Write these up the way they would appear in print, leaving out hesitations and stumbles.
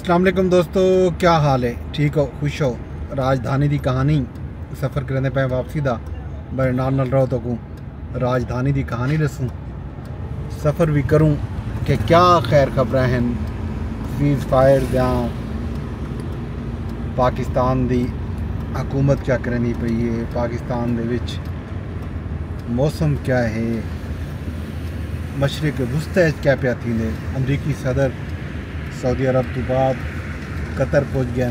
अस्सलाम वालेकुम दोस्तों, क्या हाल है? ठीक हो, खुश हो? राजधानी दी कहानी सफ़र करने पे वापसी दा मेरे नाल रहो तो को राजधानी दी कहानी दसूँ, सफ़र भी करूँ कि क्या खैर खबर हैं सीज़ फायर या पाकिस्तान दी हुकूमत क्या करनी पई है, पाकिस्तान दे विच मौसम क्या है, मशरक़ वुस्ता क्या पिया थींदे, अमरीकी सदर सऊदी अरब तो बाद कतर पहुँच गए।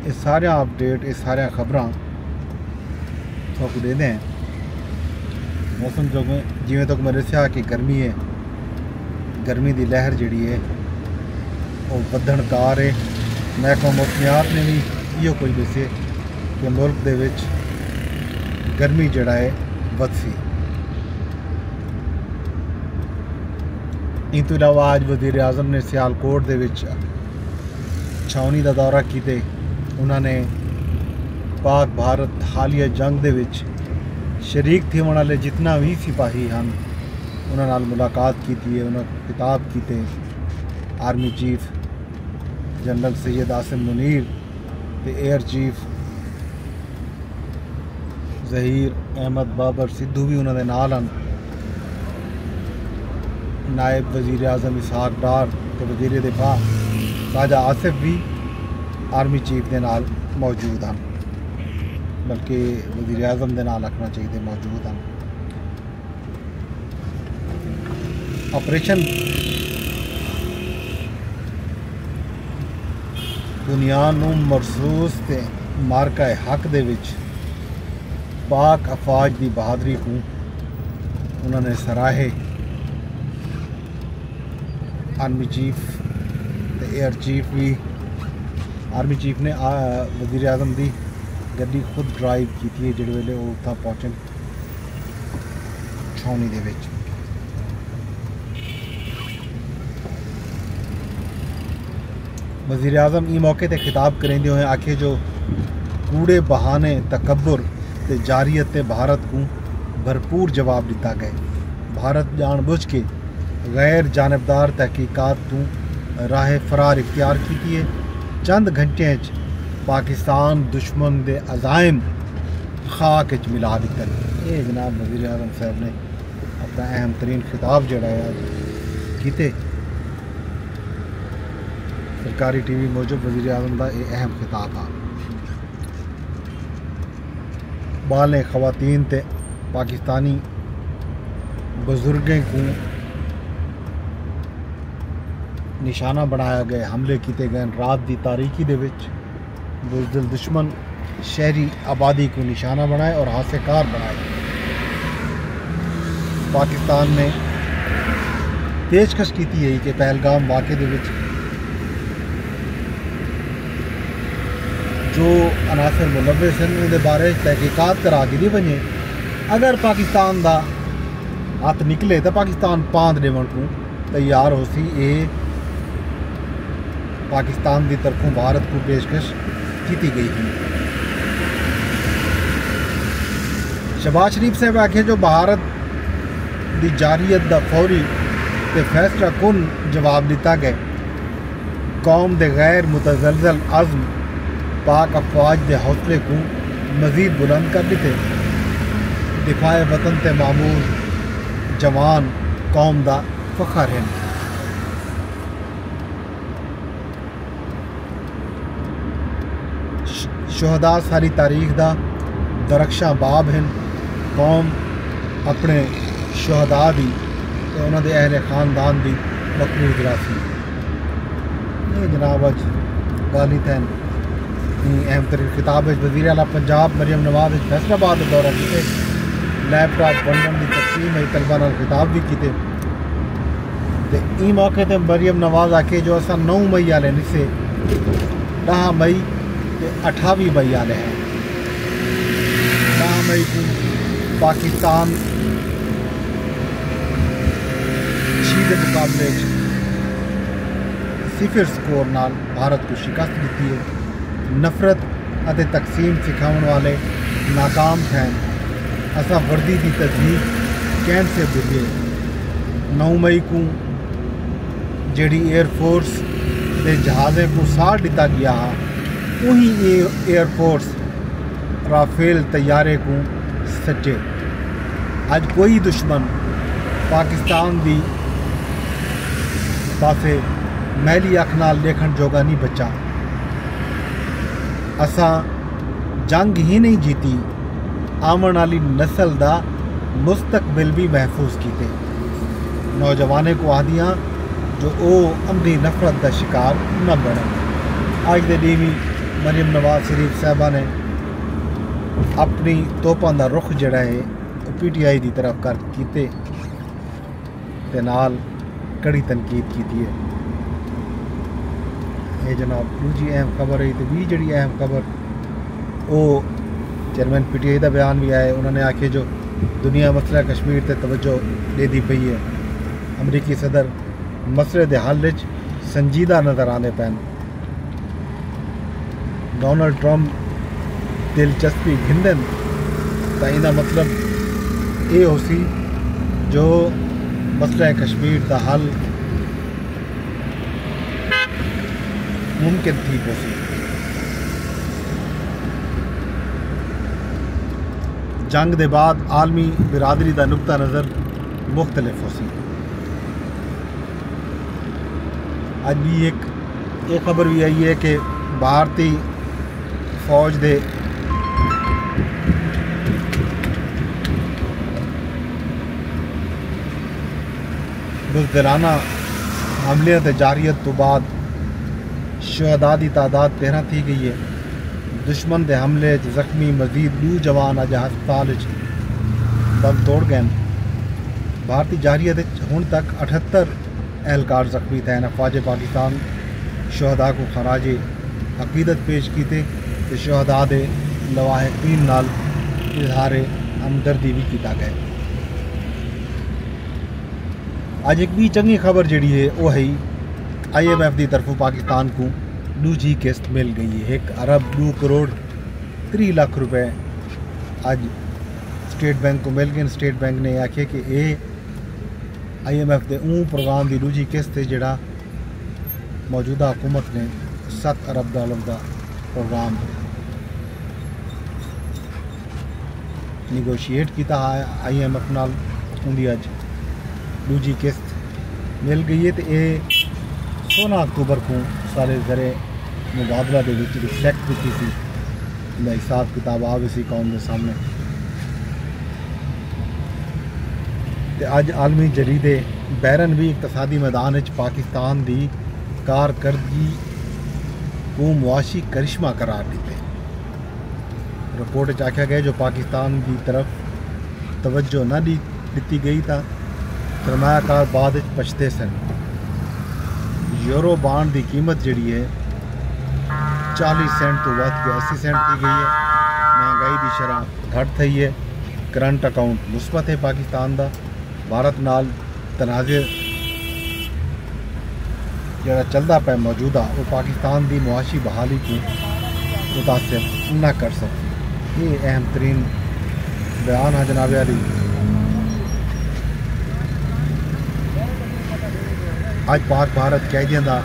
ये सारे अपडेट, ये सारे खबरां आपको दे दें। मौसम जो जिमें तक मेरे से कि गर्मी है, गर्मी की लहर जी है वो वधण कार है। महकमा मौसमियात ने भी यो कुछ दसे कि मुल्क दे विच गर्मी जड़ा है वधसी। इन तो इलावा आज वज़ीर आज़म ने सियालकोट दे विच छावनी का दौरा किते। उन्होंने पाक भारत हालिया जंग दे विच शरीक थे वाले जितना भी सिपाही हैं उन्होंने नाल मुलाकात की है, उन्होंने खिताब किए। Army chief general Syed Asim Munir ते एयर चीफ ज़हीर अहमद बाबर सिद्धू भी उन्होंने नाल हैं। नायब वज़ीर आज़म इसहाक डार तो वज़ीर दिफा साजा आसिफ भी आर्मी चीफ के नाल मौजूद हैं, बल्कि वज़ीर आज़म के नाल रखना चाहिए मौजूद हैं। ऑपरेशन बुनियान मरसूस ते मार्का हक दे विच पाक अफवाज की बहादरी को उन्होंने सराहे। आर्मी चीफ ते एयर चीफ भी, आर्मी चीफ ने वज़ीर आज़म की गड्डी खुद ड्राइव की थी जिस वेले वो उत्थां पहुँचन छावनी दे विच। वज़ीर आज़म इस मौके पर खिताब करेंदे हुए आखे जो कूड़े बहाने तकब्बुर ते जारियत ते भारत को भरपूर जवाब दिता गए। भारत जानबूझ के गैर जानबदार तहकीकात तो राह फरार इख्तियार की है। चंद घंटे पाकिस्तान दुश्मन दे अज़ाइम खाक मिला दिता। ये जनाब वज़ीर आज़म साहब ने अपना अहम तरीन खिताब जड़ा है किते सरकारी टीवी मूजब वज़ीर आज़म का ये अहम खिताब है। बाले ख़वातीन ते पाकिस्तानी बुजुर्गों को निशाना बनाया गया, हमले किए गए। रात की तारीकी दे विच बुज़दिल दुश्मन शहरी आबादी को निशाना बनाए और हादसेकार बनाए। पाकिस्तान ने पेशकश की है कि पहलगाम वाक़े दे विच जो अनासर मुलव्वस हैं उनके बारे तहकीकात करा के नहीं बने। अगर पाकिस्तान का हाथ निकले तो पाकिस्तान पांद देवन को तैयार हो सी। ये पाकिस्तान की तरफों भारत को पेशकश की गई थी। शहबाज शरीफ साहब आखे जो भारत की जारियत का फौरी ते फैसला कुन जवाब दिता गया। कौम के गैर मुतज़लज़ल अज़्म पाक अफवाज के हौसले को मज़ीद बुलंद कर दिते। दिफाए वतन ते मामूर जवान कौम का फ़ख्र हैं। शहदा सारी तारीख का दरख्शां बाब हैं। कौम अपने शहदा की उन्होंने अहले खानदान की मकबूल गिरासी। ये जनाब अज गाली तैन अहम तरीन खिताब वज़ीर आला पंजाब मरियम नवाज फैसलाबाद दौरा किए। लैपटॉप वंडन की तकसीम तलबा नाल खिताब भी किए। ई मौके पर मरियम नवाज आके जो असा 9 मई आले निसे 10 मई ते 28 मई आले हैं। 10 मई को पाकिस्तान के मुकाबले 0 स्कोर नाल भारत को शिकस्त दी है। नफरत और तकसीम सिखाने वाले नाकाम थे। असा वर्दी की तजदीद कैंप से गुजरे। 9 मई को जी एयर फोर्स تے جہازیں کو ساڑ دیتا گیا ہا وہی ایئر فورس رافیل طیارے کو سچے اج کوئی دشمن پاکستان دی پاسے میلی اکھ نال دیکھن جوگا نہیں بچا اساں جنگ ہی نہیں جیتی آمن والی نسل دا مستقبل بھی محفوظ کیتے نوجوانے کو آدیاں جو او عمدی نفرت دا شکار نہ بنے آج دے ڈیوی مریم نواز شریف صاحبہ نے اپنی توپاں دا رخ جڑا ہے پی ٹی آئی دی طرف کر کیتے تے نال کڑی تنقید کیتی ہے یہ جناب دوجی اہم خبر ہے تے بھی جڑی اہم خبر او چیئرمین پی ٹی آئی دا بیان بھی آئے انہوں نے آکھے جو دنیا مسئلہ کشمیر تے توجہ دے دی پئی ہے امریکی صدر مسئلے دے حل وچ سنجیدہ نظر آنے پین ڈونلڈ ٹرمپ دلچسپی گھندن تا ایندا مطلب یہ ہو سی جو مسئلہ کشمیر دا حل ممکن تھی ہو سی جنگ دے بعد عالمی برادری دا نقطہ نظر مختلف ہو سی آج بھی ایک خبر بھی آئی ہے کہ بھارتی فوج دے بزدلانہ حملے تے جاریت تو بعد شہداء دی تعداد 13 تھی گئی ہے دشمن دے حملے زخمی مزید 2 جوان اج ہسپتال دم توڑ گئے بھارتی جاریت ہن تک 78 اہلکار زخمی تھے افواج پاکستان شہداء کو خراج عقیدت پیش کیتے تے شہداء دے لواحقین نال اظہار ہمدردی بھی کیتا گئے آج ایک بھی چنگی خبر جڑی ہے وہ ہے آئی ایم ایف دی طرف پاکستان کو دوجی قسط مل گئی ہے 1 ارب 2 کروڑ 3 لاکھ روپے آج اسٹیٹ بینک کو مل گئے اسٹیٹ بینک نے آکھے کہ یہ آئی ایم ایف دے اون پروگرام دی دوجی قسط ہے جڑا موجودہ حکومت نے 7 ارب ڈالر دا پروگرام نیگوشیٹ کیتا آئی ایم ایف نال اندی اج دوجی قسط مل گئی ہے تو یہ 16 اکتوبر کو سارے ذرے مبادلہ دے وچ ریفلیکٹ کی تھی میں حساب کتاب آ اسی قوم کے سامنے تے اج عالمی جریدے بیرن بھی اقتصادی میدان وچ پاکستان دی کارکردگی کو معاشی کرشمہ قرار دیتے رپورٹ وچ آکھیا گیا جو پاکستان کی طرف توجہ نہ دیتی گئی تھا سرمایہ کار بعد پچھتے سن یورو بانڈ دی قیمت جڑی ہے 40 سینٹ تو ود کے 80 سینٹ کی گئی ہے مہنگائی دی شرح گھٹ تھی ہے کرنٹ اکاؤنٹ مثبت ہے پاکستان دا بھارت نال تنازع جڑا چلدا پہ موجودہ وہ پاکستان دی معاشی بحالی کو متاثر نہ کر سکتی یہ اہم ترین بیان ہے جناب علی آج پاک بھارت قیدیاں دا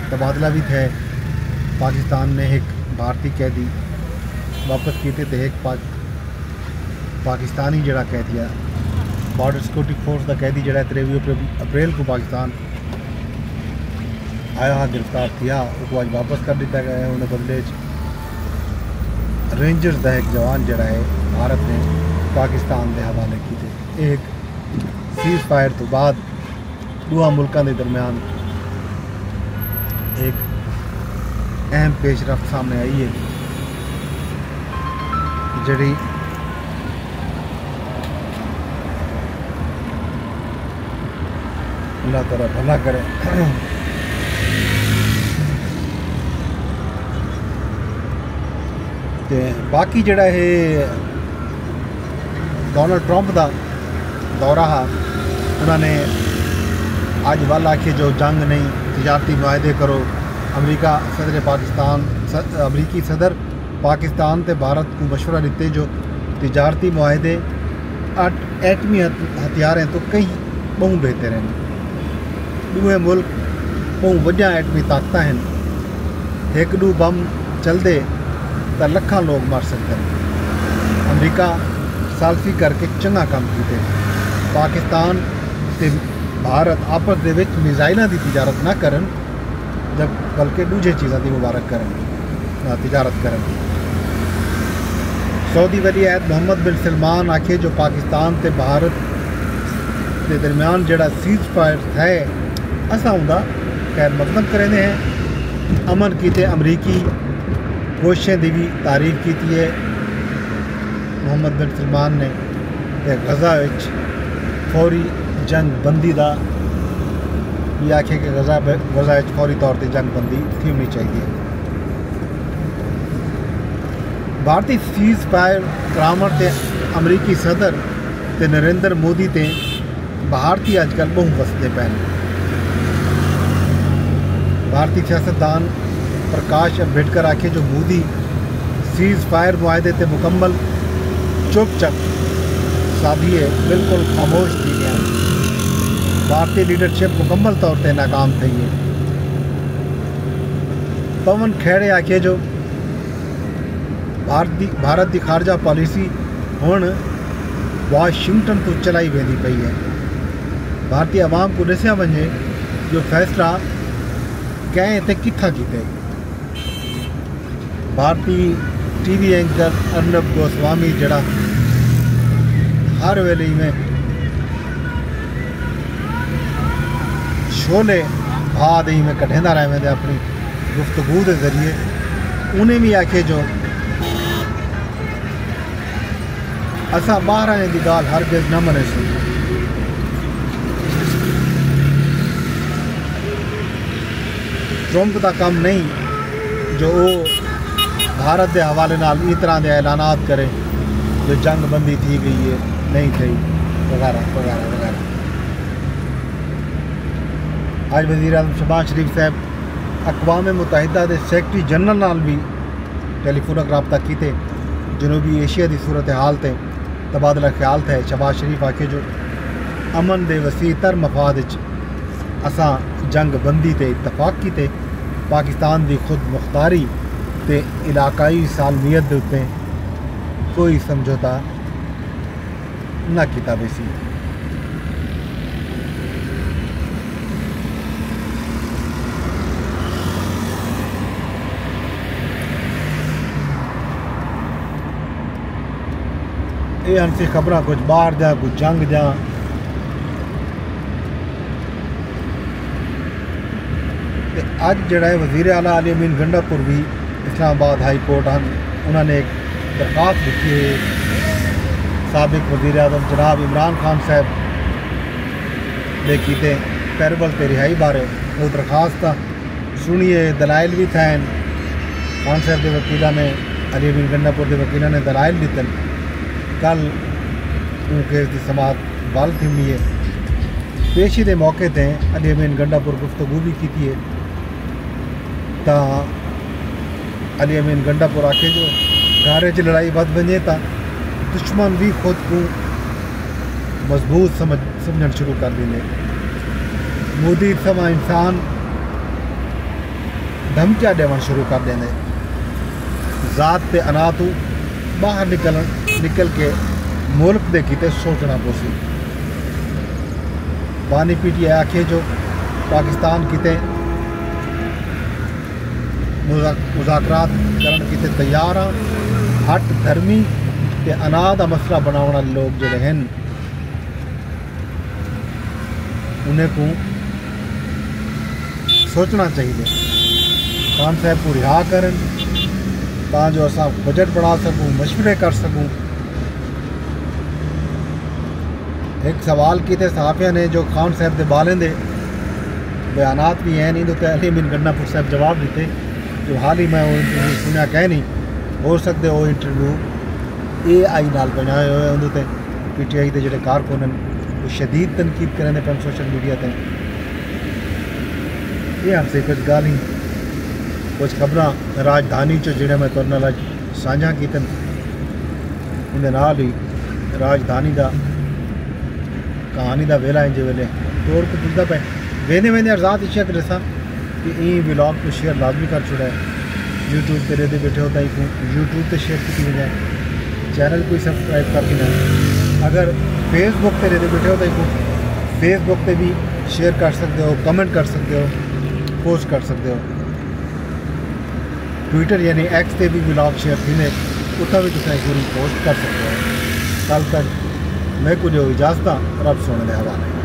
تبادلہ بھی تھے پاکستان نے ایک بھارتی قیدی واپس کیتے تھے ایک پاکستانی جڑا قیدی بارڈر سیکورٹی فورس دا قیدی جڑا 23 اپریل کو پاکستان آیا گرفتار کیا اس کو آج واپس کر دیتا گیا ہے انہیں بدلے رینجرز دا ایک جوان جڑا ہے بھارت نے پاکستان دے حوالے کیتے ایک سیز فائر تو بعد دو ملکوں کے درمیان ایک اہم پیش رفت سامنے آئی ہے جڑی اللہ تعالیٰ بھلا کرے باقی جڑا ہے ڈونلڈ ٹرمپ دا دورہ انہوں نے آج والا آکھے جو جنگ نہیں تجارتی معاہدے کرو امریکی صدر پاکستان تے بھارت کو مشورہ دیتے جو تجارتی معاہدے ایٹمی ہتھیاریں تو کئی بہت بہتر ہیں دوے ملک बहु वॾियां एटमी ताकतां आहिनि, हिकु ॾू बम चलदे त लखां लोग मर सकदे। अमरीका सालफी करके चंगा काम कीते। पाकिस्तान ते भारत आपस दे विच मिसाइलां दी तिजारत ना करन, जब बल्कि दूजे चीज़ां दी मुबारक करन, तिजारत करन। सऊदी वली अहद मोहम्मद बिन सलमान आखे जो पाकिस्तान ते भारत के दरमियान जड़ा सीज फायर है असां उनका खैर मकदम करेंदे हैं। अमन कीते अमरीकी कोशिशें की भी तारीफ की है मोहम्मद बिन सलमान ने। गज़ा विच फौरी जंग बंदी का भी आखे कि गज़ा फौरी तौर पर जंग बंदी थी होनी चाहिए। भारतीय सीज फायर करामण ते अमरीकी सदर ते नरेंद्र मोदी ते भारतीय अजकल बहु वसदे पे। भारतीय सियासतदान प्रकाश अम्बेडकर आखे जो मोदी सीज फायर मुआहदे ते मुकम्मल चुप साधिए बिल्कुल खामोश थी गया। भारतीय लीडरशिप मुकम्मल तौर पर नाकाम थी है। पवन खेड़े आखे जो भारत की खारजा पॉलिसी हुण वाशिंगटन तो चलाई वेंदी पई है। भारतीय अवाम को दसिया वञे जो फैसला कंहिं ते किथां कीते। भारतीय टीवी एंकर अर्नब गोस्वामी जड़ा हर वेले में शोले भाद ही में कढ़ेंदा रहे वेंदे अपनी गुफ्तगू के जरिए, उन्हें भी आखे जो असां बाहर आने की गाल हरगिज़ न मने सी। ट्रंप का काम नहीं जो वो भारत के हवाले नाल इस तरह के ऐलानात करे जो जंग बंदी थी गई है नहीं थी वगैरह वगैरह वगैरह। आज वज़ीर आज़म शहबाज शरीफ साहब अक़वाम मुत्तहिदा के सैकटरी जनरल नाल भी टेलीफोनक रबता किए। जनूबी एशिया की सूरत हाल से तबादला ख्याल थे। शहबाज शरीफ आखे जो अमन के वसी तर मफाद असां जंग बंदी ते इतफाक किए। पाकिस्तान की खुद मुख्तारी ते इलाकाई सालमियत के उत्ते कोई समझौता न किया बेसी। ये हंसी खबर कुछ बाहर जा कुछ जंग जा। अज जड़ा है वज़ीर आला अली अमीन गंडापुर भी इस्लामाबाद हाई कोर्ट उन्होंने एक दरख्वास्त लिखी है साबिक वज़ीर आज़म जनाब इमरान खान साहब ने कीते पैरबल ते रिहाई बारे। वो दरख्वास्त सुनिए दलाइल भी थे। खान साहब के वकील ने अली अमीन गंडापुर के वकील ने दलाइल दिते। कल केस की समात बल थी है। पेशी के मौके पर अली अमीन गंडापुर गुफ्तगू भी की है। तो अली अमीन गंडापुर आखे जो घारे च लड़ाई बद वजे तो दुश्मन भी खुद को मजबूत समझण शुरू कर देंगे। मोदी समा इंसान धमकियां देवन शुरू कर देंगे। ज़ात ते अना तू बाहर निकल के मुल्क दे किते सोचना पोसी। बानी पीटी आखे जो पाकिस्तान किते मुज़ाकरात करन किते तैयार हाँ। हट धर्मी ते अना का मसला बनाने वाले लोग जो हैं उन्हें को सोचना चाहिए। खान साहब को रिहा करन जो असा बजट बढ़ा सकूँ, मशवरे कर सकूँ। एक सवाल किए सहाफ़िया ने जो खान साहब के बालें दे बयानात भी हैं नहीं तो अली अमीन गंडापुर साहब जवाब दिते जो हाल ही मैं वो इंटरव्यू सुनिया कह नहीं हो सकते। वो इंटरव्यू AI नाल बनाए हुए उन्होंने PTI के जोड़े कारकुन वो शदीद तनकीद करें पे सोशल मीडिया पर। ये हमसे कुछ गाल ही कुछ खबर राजधानी चो जिहड़े मैं तुहाडे नाल साझा कीतन उहदे नाल ही राजधानी का कहानी का वेला इंज वेले तौर पर पुछदा पे वेंदे वेंदे आज़ाद इशक रसा کہ این ولاگ کو شیئر لازمی کر چھوڑا ہے. یوٹیوب تے رہتے بیٹھے ہوتا ہی کو یوٹیوب تے شیئر کی وجہ چینل کوئی سبسکرائب کر کے نہ. اگر فیس بک تے رہتے بیٹھے ہوتا ہی کو فیس بک تے بھی شیئر کر سکتے ہو, کمنٹ کر سکتے ہو, پوسٹ کر سکتے ہو. ٹویٹر یعنی ایکس تے بھی ولاگ شیئر تھی نے اتنا بھی تصویر پوری پوسٹ کر سکتے ہو. کل تک میں کو جو اجازت رب سونے دے حوالے.